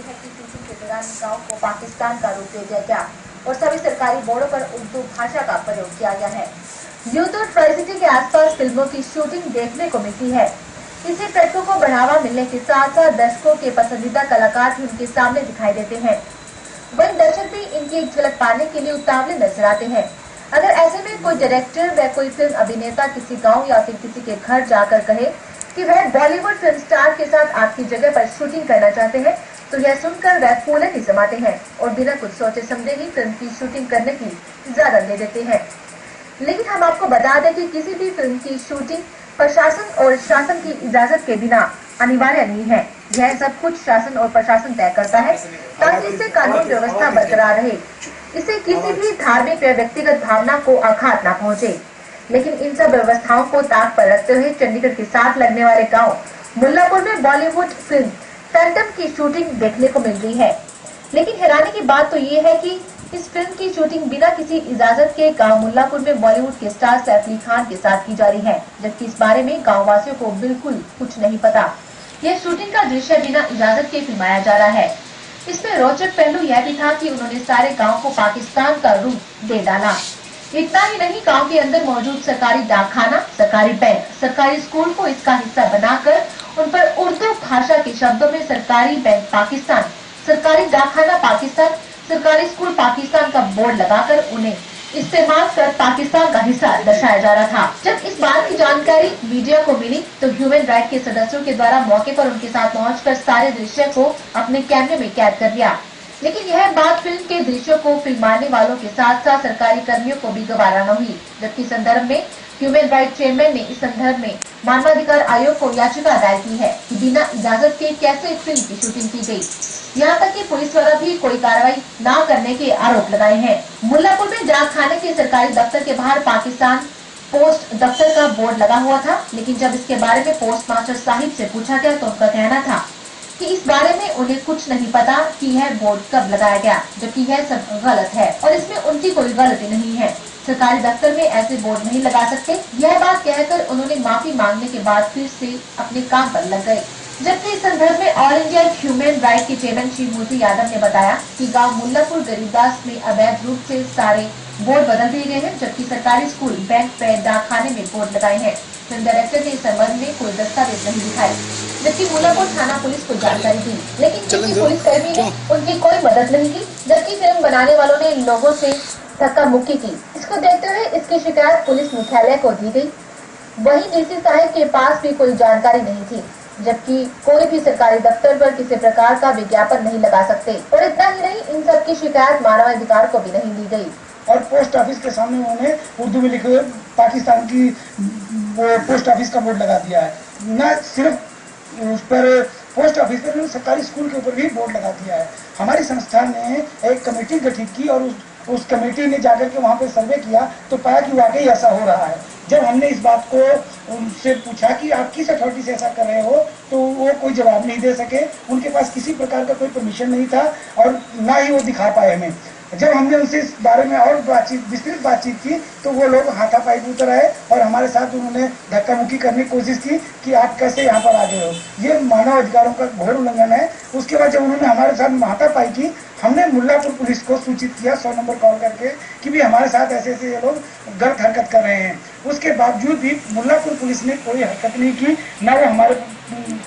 है कि शूटिंग के दौरान गाँव को पाकिस्तान का रूप दे दिया गया और सभी सरकारी बोर्डों पर उर्दू भाषा का प्रयोग किया गया है। यूथ और ट्राई-सिटी के आसपास फिल्मों की शूटिंग देखने को मिलती है। इसी प्रथा को बढ़ावा मिलने के साथ साथ दर्शकों के पसंदीदा कलाकार भी उनके सामने दिखाई देते हैं। वहीं दर्शक भी इनकी एक झलक पाने के लिए उतावले नजर आते हैं। अगर ऐसे में कोई डायरेक्टर व कोई फिल्म अभिनेता किसी गाँव या फिर किसी के घर जाकर कहे कि वह बॉलीवुड फिल्म स्टार के साथ आपकी जगह पर शूटिंग करना चाहते हैं, तो यह सुनकर वह फूले ही समाते हैं और बिना कुछ सोचे समझे ही फिल्म की शूटिंग करने की इजाजत दे देते हैं। लेकिन हम आपको बता दें कि किसी भी फिल्म की शूटिंग प्रशासन और शासन की इजाजत के बिना अनिवार्य नहीं है। यह सब कुछ शासन और प्रशासन तय करता है ताकि इससे कानून व्यवस्था बरकरार रहे, इससे किसी भी धार्मिक व व्यक्तिगत भावना को आघात न पहुंचे। लेकिन इन सब व्यवस्थाओं को ताक पर रखते हुए चंडीगढ़ के साथ लगने वाले गांव मुल्लापुर में बॉलीवुड फिल्म फैंटम की शूटिंग देखने को मिल रही है। लेकिन हैरानी की बात तो ये है कि इस फिल्म की शूटिंग बिना किसी इजाजत के गांव मुल्लापुर में बॉलीवुड के स्टार सैफ अली खान के साथ की जा रही है, जबकि इस बारे में गाँव वासियों को बिल्कुल कुछ नहीं पता। यह शूटिंग का दृश्य बिना इजाजत के फिल्माया जा रहा है। इसमें रोचक पहलू यह भी था कि उन्होंने सारे गाँव को पाकिस्तान का रूप दे डाला। इतना ही नहीं, गांव के अंदर मौजूद सरकारी डाकखाना, सरकारी बैंक, सरकारी स्कूल को इसका हिस्सा बनाकर उन पर उर्दू भाषा के शब्दों में सरकारी बैंक पाकिस्तान, सरकारी डाकखाना पाकिस्तान, सरकारी स्कूल पाकिस्तान का बोर्ड लगाकर उन्हें इस्तेमाल कर पाकिस्तान का हिस्सा दर्शाया जा रहा था। जब इस बात की जानकारी मीडिया को मिली तो ह्यूमन राइट के सदस्यों के द्वारा मौके पर उनके साथ पहुंचकर सारे दृश्य को अपने कैमरे में कैद कर लिया। लेकिन यह बात फिल्म के दृश्यों को फिल्माने वालों के साथ साथ सरकारी कर्मियों को भी गवारा न हुई, जबकि संदर्भ में ह्यूमन राइट चेयरमैन ने इस संदर्भ में मानवाधिकार आयोग को याचिका दायर की है कि बिना इजाजत के कैसे फिल्म की शूटिंग की गई। यहाँ तक कि पुलिस द्वारा भी कोई कार्रवाई न करने के आरोप लगाए हैं। मुल्लापुर में डाकखाने के सरकारी दफ्तर के बाहर पाकिस्तान पोस्ट दफ्तर का बोर्ड लगा हुआ था, लेकिन जब इसके बारे में पोस्ट मास्टर साहिब से पूछा गया तो उनका कहना था कि इस बारे में उन्हें कुछ नहीं पता कि यह बोर्ड कब लगाया गया, जबकि यह सब गलत है और इसमें उनकी कोई गलती नहीं है। सरकारी दफ्तर में ऐसे बोर्ड नहीं लगा सकते। यह बात कहकर उन्होंने माफी मांगने के बाद फिर से अपने काम पर लग गए। जबकि इस संदर्भ में ऑल इंडिया ह्यूमन राइट के चेयरमैन श्री मूर्ति यादव ने बताया कि गाँव मुल्लापुर गरीबदास में अवैध रूप से सारे बोर्ड बदल दिए गए हैं, जबकि सरकारी स्कूल, बैंक, डाकखाने में बोर्ड लगाए हैं। फिल्म डायरेक्टर ने इस संबंध में कोई दस्तावेज नहीं दिखाई, जबकि मुल्लापुर थाना पुलिस को जानकारी दी, लेकिन किसी पुलिसकर्मी ने उनकी कोई मदद नहीं की। जबकि फिल्म बनाने वालों ने लोगों से धक्का मुक्की की। इसको देखते हुए इसकी शिकायत पुलिस मुख्यालय को दी गई। वहीं डीसी साहब के पास भी कोई जानकारी नहीं थी, जबकि कोई भी सरकारी दफ्तर पर किसी प्रकार का विज्ञापन नहीं लगा सकते। और इतना ही नहीं, इन सब की शिकायत मानवाधिकार को भी नहीं दी गई। और पोस्ट ऑफिस के सामने उन्होंने उर्दू में लिखे हुए पाकिस्तान की वो पोस्ट ऑफिस का बोर्ड लगा दिया है। न सिर्फ उस पर पोस्ट ऑफिस पर, उन्होंने सरकारी स्कूल के ऊपर भी बोर्ड लगा दिया है। हमारी संस्था ने एक कमेटी गठित की और उस कमेटी ने जाकर के वहाँ पे सर्वे किया तो पाया कि वाकई ऐसा हो रहा है। जब हमने इस बात को उनसे पूछा कि आप किस अथॉरिटी से ऐसा कर रहे हो, तो वो कोई जवाब नहीं दे सके। उनके पास किसी प्रकार का कोई परमिशन नहीं था और ना ही वो दिखा पाए हमें। जब हमने उनसे इस बारे में और विस्तृत बातचीत की तो वो लोग हाथापाई उतर आए और हमारे साथ उन्होंने धक्का मुक्की करने की कोशिश की कि आप कैसे यहाँ पर आ गए हो। ये मानव अधिकारों का घोर उल्लंघन है। उसके बाद जब उन्होंने हमारे साथ हाथापाई की, हमने मुल्लापुर पुलिस को सूचित किया 100 नंबर कॉल करके कि भी हमारे साथ ऐसे ऐसे ये लोग गलत हरकत कर रहे हैं। उसके बावजूद भी मुल्लापुर पुलिस ने कोई हरकत नहीं की, न वो हमारे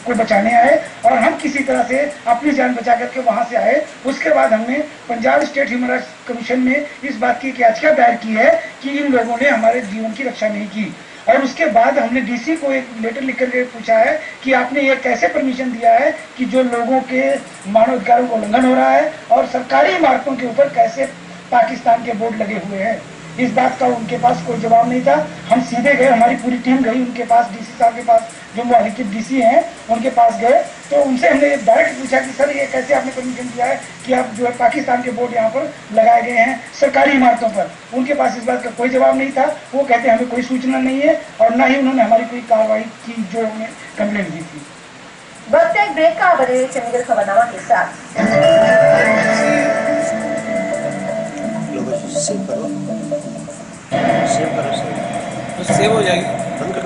को बचाने आए और हम किसी तरह से अपनी जान बचा करके वहाँ से आए। उसके बाद हमने Punjab state human rights commission में इस बात की याचिका दायर की है कि इन लोगों ने हमारे जीवन की रक्षा नहीं की। और उसके बाद हमने डीसी को एक लेटर लिख करके पूछा है कि आपने ये कैसे परमिशन दिया है कि जो लोगों के मानवाधिकारों का उल्लंघन हो रहा है और सरकारी इमारतों के ऊपर कैसे पाकिस्तान के बोर्ड लगे हुए हैं। इस बात का उनके पास कोई जवाब नहीं था। हम सीधे गए, हमारी पूरी टीम गई उनके पास, डीसी साहब के पास, जो मुअल्लिक़ डीसी हैं उनके पास गए तो उनसे हमने डायरेक्ट पूछा कि सर ये कैसे आपने परमिशन दिया है कि आप जो है पाकिस्तान के बोर्ड यहाँ पर लगाए गए हैं सरकारी इमारतों पर। उनके पास इस बात का कोई जवाब नहीं था। वो कहते हमें कोई सूचना नहीं है और न ही उन्होंने हमारी कोई कार्रवाई की जो हमें कंप्लेंट दी थी। वक्त एक ब्रेक का, बने चंडीगढ़ खबरनामा के साथ। सेव हो जाएगी।